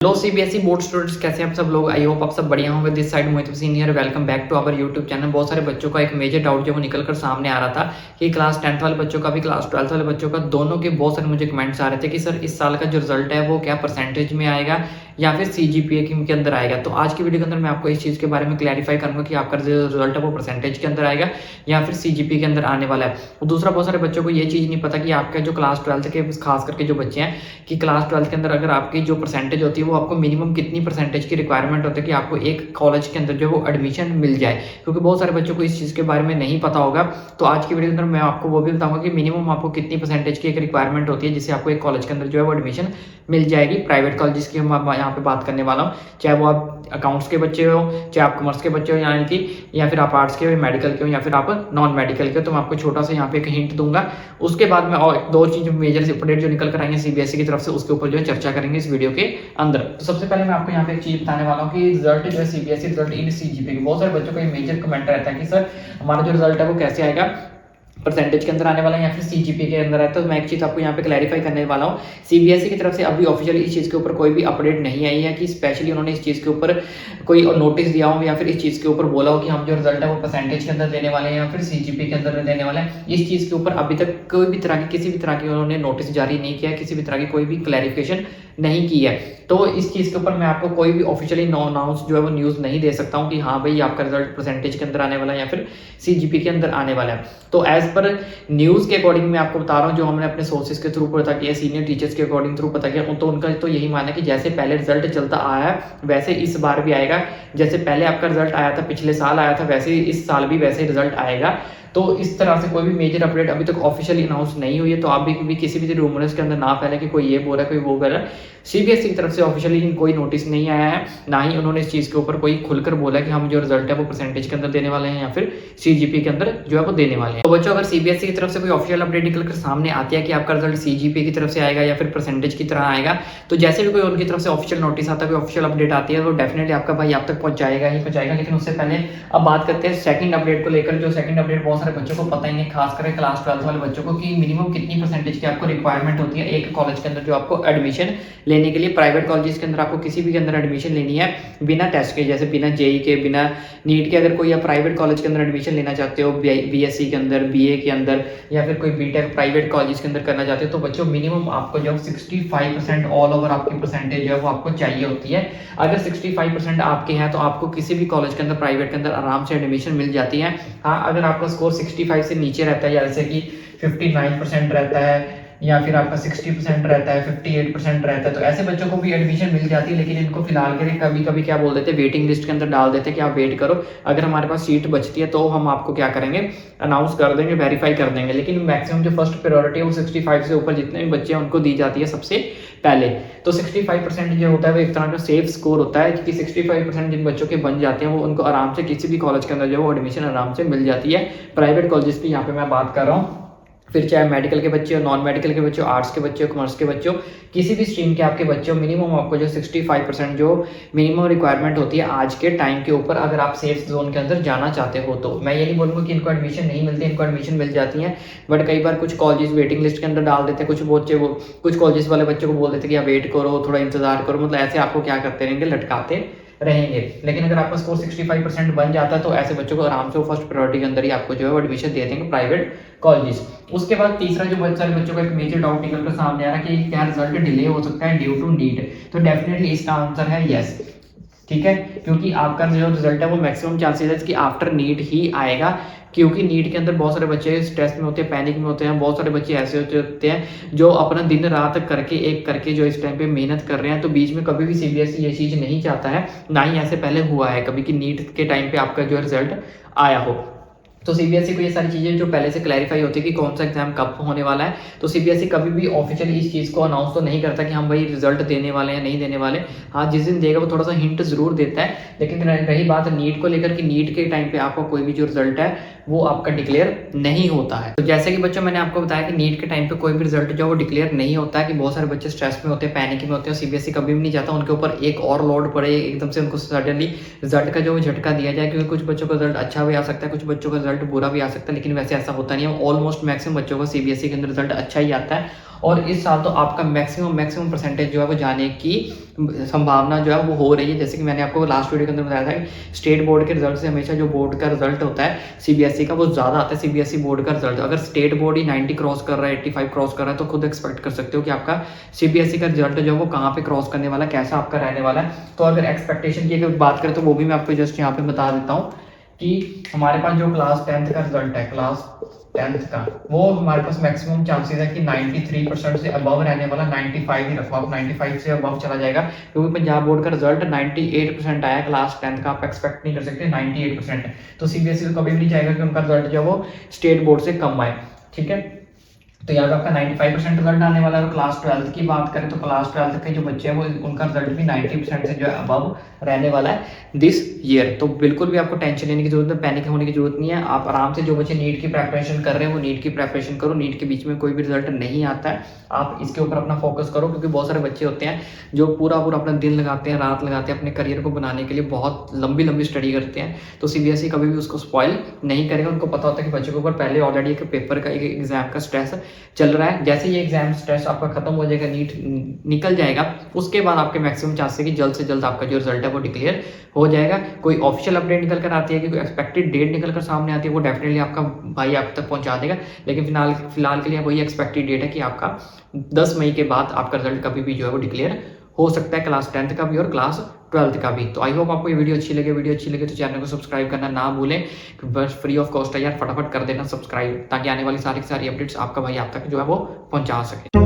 लो CBSE board students, कैसे हैं आप सब लोग। आई होप आप सब बढ़िया होंगे। This side Mohit Hussain here, welcome back to our YouTube channel. बहुत सारे बच्चों का एक मेजर डाउट जो वो निकल कर सामने आ रहा था कि क्लास 10th वाले बच्चों का भी क्लास 12th वाले बच्चों का दोनों के बहुत सारे मुझे कमेंट्स आ रहे थे कि सर इस साल का जो रिजल्ट है वो क्या परसेंटेज में आएगा या फिर सीजीपीए के अंदर आएगा। तो आज की वीडियो के अंदर मैं आपको इस चीज़ के बारे में क्लैरिफाई करूंगा कि आपका जो रिजल्ट है वो परसेंटेज के अंदर आएगा या फिर सीजीपीए के अंदर आने वाला है। और दूसरा, बहुत सारे बच्चों को ये चीज़ नहीं पता कि आपका जो क्लास 12th के खास करके जो बच्चे हैं कि क्लास 12th के अंदर अगर आपकी जो परसेंटेज होती है वो आपको मिनिमम कितनी परसेंटेज की रिक्वायरमेंट होती है कि आपको एक कॉलेज के अंदर जो है वो एडमिशन मिल जाए, क्योंकि बहुत सारे बच्चों को इस चीज़ के बारे में नहीं पता होगा। तो आज की वीडियो के अंदर मैं आपको वो भी बताऊंगा कि मिनिमम आपको कितनी परसेंटेज की एक रिक्वायरमेंट होती है जिससे आपको एक कॉलेज के अंदर जो है वो एडमिशन मिल जाएगी। प्राइवेट कॉलेज की हम यहाँ पे बात करने वाला हूँ, चाहे वो आप अकाउंट्स के बच्चे हो, चाहे आप कॉमर्स के बच्चे हो यानी कि, या फिर आप आर्ट्स के हो, मेडिकल के हो, या फिर आप नॉन मेडिकल के हो। तो मैं आपको छोटा सा यहाँ पे एक हिंट दूंगा। उसके बाद में और दो चीज मेजर अपडेट जो निकल कर आएंगे सीबीएसई की तरफ से, उसके ऊपर जो है चर्चा करेंगे इस वीडियो के अंदर। तो सबसे पहले मैं आपको यहाँ पे एक चीज बताने वाला हूँ कि रिजल्ट जो है सीबीएसई रिजल्ट इन सीजीपीए के, बहुत सारे बच्चों का मेजर कमेंट रहता है कि सर हमारा जो रिजल्ट है वो कैसे आएगा, परसेंटेज के अंदर आने वाला है या फिर सीजीपीए के अंदर है। तो मैं एक चीज आपको यहाँ पे क्लैरिफाई करने वाला हूँ। सीबीएसई की तरफ से अभी ऑफिशियली इस चीज के ऊपर कोई भी अपडेट नहीं आई है कि स्पेशली उन्होंने इस चीज के ऊपर कोई नोटिस दिया हो या फिर इस चीज के ऊपर बोला हो कि हम जो रिजल्ट है वो परसेंटेज के अंदर देने वाले हैं या फिर सीजीपीए के अंदर देने वाले हैं। इस चीज के ऊपर अभी तक कोई भी तरह की किसी भी तरह की उन्होंने नोटिस जारी नहीं किया, किसी भी तरह की कोई भी क्लैरिफिकेशन नहीं की है। तो इस चीज के ऊपर मैं आपको कोई भी ऑफिशियली नो अनाउंस जो है वो न्यूज नहीं दे सकता हूँ कि हाँ भाई आपका रिजल्ट परसेंटेज के अंदर आने वाला है या फिर सीजीपीए के अंदर आने वाला है। तो एज पर न्यूज के अकॉर्डिंग मैं आपको बता रहा हूँ, जो हमने अपने सोर्सेज के थ्रू पता किया, सीनियर टीचर्स के अकॉर्डिंग थ्रू पता किया, तो उनका तो यही मानना है कि जैसे पहले रिजल्ट चलता आया है वैसे इस बार भी आएगा। जैसे पहले आपका रिजल्ट आया था, पिछले साल आया था, वैसे ही इस साल भी वैसे ही रिजल्ट आएगा। तो इस तरह से कोई भी मेजर अपडेट अभी तक ऑफिशियली अनाउंस नहीं हुई है। तो आप भी किसी भी रूमर्स के अंदर ना फैले कि कोई ये बोल रहा है कोई वो बोल रहा है। सीबीएसई की तरफ से ऑफिशियली कोई नोटिस नहीं आया है, ना ही उन्होंने इस चीज़ के ऊपर कोई खुलकर बोला कि हम जो रिजल्ट है वो परसेंटेज के अंदर देने वाले हैं या फिर सीजीपीए के अंदर जो है वो देने वाले हैं। तो बच्चों, अगर सीबीएसई की तरफ से कोई ऑफिशियल अपडेट निकल कर सामने आती है कि आपका रिजल्ट सीजीपीए की तरफ से आएगा या फिर परसेंटेज की तरह आएगा, तो जैसे भी कोई उनकी तरफ से ऑफिशियल नोटिस आता है, कोई ऑफिशियल अपडेट आती है, तो डेफिनेटली आपका भाई आप तक पहुंचाएगा ही पहुंचाएगा। लेकिन उससे पहले अब बात करते हैं सेकंड अपडेट को लेकर। जो सेकंड अपडेट बहुत सारे बच्चों को पता ही नहीं, खास करके क्लास 12 वाले बच्चों को, कि मिनिमम कितनी परसेंटेज की आपको रिक्वायरमेंट होती है एक कॉलेज के अंदर जो आपको एडमिशन लेने के लिए। प्राइवेट कॉलेज के अंदर आपको किसी भी के अंदर एडमिशन लेनी है बिना टेस्ट के, जैसे बिना जेई के, बिना नीट के, अगर कोई आप प्राइवेट कॉलेज के अंदर एडमिशन लेना चाहते हो, बीएससी के अंदर, बीए के अंदर, या फिर कोई बीटेक प्राइवेट कॉलेज के अंदर करना चाहते हो, तो बच्चों मिनिमम आपको जो 65% ऑल ओवर आपकी परसेंटेज है वो आपको चाहिए होती है। अगर 65% आपके हैं तो आपको किसी भी कॉलेज के अंदर प्राइवेट के अंदर आराम से एडमिशन मिल जाती है। हाँ, अगर आपका स्कोर 65 से नीचे रहता है, जैसे कि 59% रहता है या फिर आपका 60% रहता है, 58% रहता है, तो ऐसे बच्चों को भी एडमिशन मिल जाती है। लेकिन इनको फिलहाल के लिए कभी कभी क्या बोल देते हैं, वेटिंग लिस्ट के अंदर डाल देते हैं कि आप वेट करो, अगर हमारे पास सीट बचती है तो हम आपको क्या करेंगे, अनाउंस कर देंगे, वेरीफाई कर देंगे। लेकिन मैक्सिमम जो फर्स्ट प्रायोरिटी है वो 65 से ऊपर जितने भी बच्चे हैं उनको दी जाती है सबसे पहले। तो 65% जो होता है वो एक तरह का सेफ स्कोर होता है, क्योंकि 65% जिन बच्चों के बन जाते हैं वो उनको आराम से किसी भी कॉलेज के अंदर जो है एडमिशन आराम से मिल जाती है। प्राइवेट कॉलेजेस की यहाँ पे मैं बात कर रहा हूँ, फिर चाहे मेडिकल के बच्चे हो, नॉन मेडिकल के बच्चे हो, आर्ट्स के बच्चे हो, कॉमर्स के बच्चे हो, किसी भी स्ट्रीम के आपके बच्चे हो, मिनिमम आपको जो 65% जो मिनिमम रिक्वायरमेंट होती है आज के टाइम के ऊपर, अगर आप सेफ जोन के अंदर जाना चाहते हो। तो मैं ये नहीं बोलूँगा कि इनको एडमिशन नहीं मिलती, इनको एडमिशन मिल जाती है, बट कई बार कुछ कॉलेजेस वेटिंग लिस्ट के अंदर डाल देते हैं। कुछ बच्चे वो कुछ कॉलेजेस वाले बच्चों को बोल देते हैं कि आप वेट करो, थोड़ा इंतजार करो, मतलब ऐसे आपको क्या करते रहेंगे, लटकाते रहेंगे। लेकिन अगर आपका स्कोर 65% बन जाता है तो ऐसे बच्चों को आराम से फर्स्ट प्रायोरिटी के अंदर ही आपको जो है एडमिशन दे देंगे प्राइवेट कॉलेजेस। उसके बाद तीसरा जो बहुत सारे बच्चों का एक मेजर डाउट निकल कर सामने आ रहा है कि क्या रिजल्ट डिले हो सकता है ड्यू टू नीट। तो डेफिनेटली इसका आंसर है यस, ठीक है, क्योंकि आपका जो रिजल्ट है वो मैक्सिमम चांसेस है कि आफ्टर नीट ही आएगा, क्योंकि नीट के अंदर बहुत सारे बच्चे स्ट्रेस में होते हैं, पैनिक में होते हैं। बहुत सारे बच्चे ऐसे होते हैं जो अपना दिन रात करके एक करके जो इस टाइम पे मेहनत कर रहे हैं। तो बीच में कभी भी सीबीएसई ये चीज़ नहीं चाहता है, ना ही ऐसे पहले हुआ है कभी कि नीट के टाइम पे आपका जो रिजल्ट आया हो। तो सीबीएसई को ये सारी चीज़ें जो पहले से क्लैरिफाई होती है कि कौन सा एग्जाम कब होने वाला है। तो सीबीएसई कभी भी ऑफिशियली इस चीज़ को अनाउंस तो नहीं करता कि हम भाई रिजल्ट देने वाले हैं नहीं देने वाले। हाँ, जिस दिन देगा वो थोड़ा सा हिंट जरूर देता है। लेकिन रही बात नीट को लेकर कि नीट के टाइम पे आपका कोई भी जो रिजल्ट है वो आपका डिक्लेयर नहीं होता है। तो जैसे कि बच्चों मैंने आपको बताया कि नीट के टाइम पे कोई भी रिजल्ट जो वो डिक्लेयर नहीं होता है, कि बहुत सारे बच्चे स्ट्रेस में होते हैं, पैनिक में होते हैं। सीबीएसई कभी भी नहीं चाहता उनके ऊपर एक और लोड पड़े, एकदम से उनको सडनली रिजल्ट का जो झटका दिया जाए, क्योंकि कुछ बच्चों का रिजल्ट अच्छा भी आ सकता है, कुछ बच्चों का रिजल्ट बुरा भी आ सकता है, लेकिन वैसे ऐसा होता नहीं है। ऑलमोस्ट मैक्सिमम बच्चों का सीबीएसई के अंदर रिजल्ट अच्छा ही आता है और इस साल तो आपका मैक्सिमम परसेंटेज जो है वो जाने की संभावना जो है वो हो रही है। जैसे कि मैंने आपको लास्ट वीडियो के अंदर बताया था कि स्टेट बोर्ड के रिजल्ट से हमेशा जो बोर्ड का रिजल्ट होता है सीबीएसई का वो ज़्यादा आता है। सीबीएसई बोर्ड का रिजल्ट अगर स्टेट बोर्ड ही 90 क्रॉस कर रहा है, 85 क्रॉस कर रहा है, तो खुद एक्सपेक्ट कर सकते हो कि आपका सीबीएसई का रिजल्ट जो है वो कहाँ पे क्रॉस करने वाला है, कैसा आपका रहने वाला है। तो अगर एक्सपेक्टेशन की अगर बात करें तो वो भी मैं आपको जस्ट यहाँ पे बता देता हूँ कि हमारे पास जो क्लास 10th का रिजल्ट है, क्लास 10th का, वो हमारे पास मैक्सिमम चांसेस है कि 93% से अबव रहने वाला। 95 ही रखो आप, 95 से अबव चला जाएगा, क्योंकि पंजाब बोर्ड का रिजल्ट 98% आया क्लास 10th का। आप एक्सपेक्ट नहीं कर सकते 98%, तो सीबीएसई तो कभी भी नहीं चाहेगा कि उनका रिजल्ट जो है वो स्टेट बोर्ड से कम आए। ठीक है, तो यहाँ पे आपका 95% रिजल्ट आने वाला है। और क्लास 12th की बात करें तो क्लास 12th के जो बच्चे हैं वो उनका रिजल्ट भी 90% से जो है अबव रहने वाला है दिस ईयर। तो बिल्कुल भी आपको टेंशन लेने की जरूरत है, पैनिक होने की जरूरत नहीं है। आप आराम से, जो बच्चे नीट की प्रिपरेशन कर रहे हैं वो नीट की प्रिपरेशन करो। नीट के बीच में कोई भी रिजल्ट नहीं आता है, आप इसके ऊपर अपना फोकस करो, क्योंकि बहुत सारे बच्चे होते हैं जो पूरा अपना दिन लगाते हैं, रात लगाते हैं अपने करियर को बनाने के लिए, बहुत लंबी स्टडी करते हैं। तो सीबीएसई कभी भी उसको स्पॉइल नहीं करेगा। उनको पता होता है कि बच्चों के ऊपर पहले ऑलरेडी एक पेपर का, एक एग्जाम का स्ट्रेस चल रहा है। जैसे ये एग्जाम स्ट्रेस आपका खत्म हो जाएगा, नीट निकल जाएगा, उसके बाद आपके मैक्सिमम चांस है कि जल्द से जल्द आपका जो रिजल्ट है वो डिक्लेयर हो जाएगा। कोई ऑफिशियल अपडेट निकल कर आती है कि कोई एक्सपेक्टेड डेट निकल कर सामने आती है, वो डेफिनेटली आपका भाई आप तक पहुंचा देगा। लेकिन फिलहाल के लिए वही एक्सपेक्टेड डेट है कि आपका 10 मई के बाद आपका रिजल्ट कभी भी जो है वो डिक्लेयर हो सकता है, क्लास 10th का भी और क्लास 12th का भी। तो आई होप आपको ये वीडियो अच्छी लगे तो चैनल को सब्सक्राइब करना ना भूलें। बस फ्री ऑफ कॉस्ट है यार, फटाफट कर देना सब्सक्राइब, ताकि आने वाली सारी अपडेट्स आपका भाई आप तक जो है वो पहुंचा सके।